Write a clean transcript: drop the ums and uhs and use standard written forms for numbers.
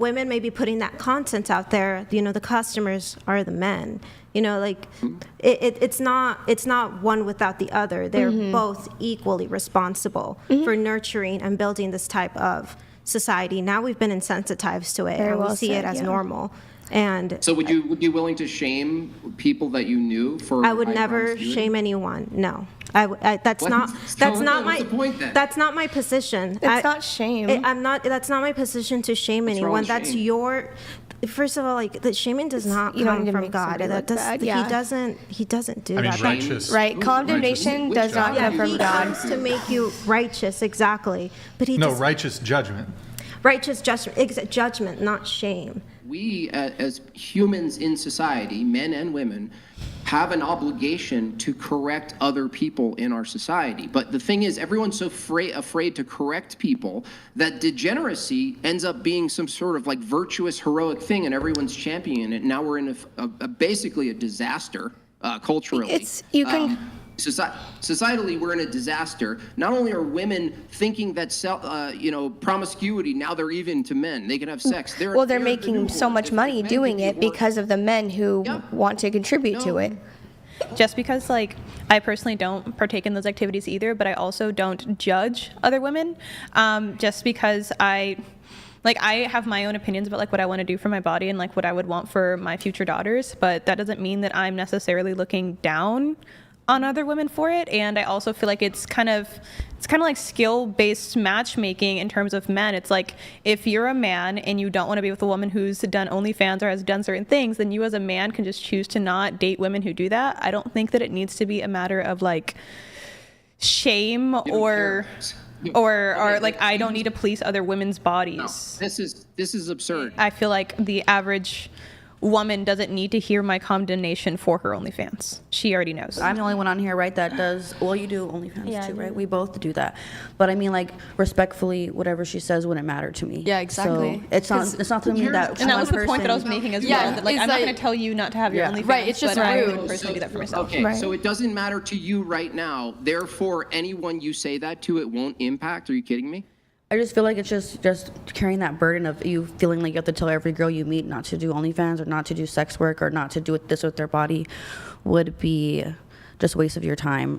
women may be putting that content out there, the customers are the men. Like it's not one without the other. They're both equally responsible for nurturing and building this type of society. Now we've been insensitized to it, Very and well we see said, it as yeah. normal. And So would you be willing to shame people that you knew for? I would high never promiscuity? shame anyone. No, that's What? not So that's not what's my the point then? that's not my position. It's not shame. I'm not. That's not my position to shame What's wrong anyone. with That's shame? your. First of all, like the shaming does not you don't come need to from make God. somebody That look does. bad, yeah. He doesn't do I mean, that. righteous. Right, Who's condemnation righteous? does not Which come God? from He God. comes to make you righteous, exactly. But he No, does, righteous judgment. righteous judgment, not shame. We, as humans in society, men and women, have an obligation to correct other people in our society. But the thing is, everyone's so afraid to correct people that degeneracy ends up being some sort of like virtuous, heroic thing, and everyone's championing it. Now we're in basically a disaster culturally. Societally, we're in a disaster. Not only are women thinking that promiscuity, now they're even to men. They can have sex. Well, they're making so much money doing it because of the men who want to contribute to it. Just because, like, I personally don't partake in those activities either, but I also don't judge other women. Just because I have my own opinions about like what I want to do for my body and like what I would want for my future daughters, but that doesn't mean that I'm necessarily looking down on other women for it. And I also feel like it's kind of like skill-based matchmaking in terms of men. It's like, if you're a man and you don't want to be with a woman who's done OnlyFans or has done certain things, then you as a man can just choose to not date women who do that. I don't think that it needs to be a matter of like shame or like I don't need to police other women's bodies. No, this is absurd. I feel like the average woman doesn't need to hear my condemnation for her OnlyFans. She already knows. I'm the only one on here, right, that does, well, you do OnlyFans Yeah, I too, do. right? We both do that. But I mean, like, respectfully, whatever she says wouldn't matter to me. Yeah, exactly. So it's not to me that and that one was the point that I was person- making as Yeah, well. That, like, it's I'm not like- going to tell you not to have your Yeah. OnlyFans, Right, it's just but I rude. would personally do that for myself. Okay, Right. so it doesn't matter to you right now. Therefore, anyone you say that to, it won't impact. Are you kidding me? I just feel like it's just carrying that burden of you feeling like you have to tell every girl you meet not to do OnlyFans or not to do sex work or not to do this with their body would be just a waste of your time.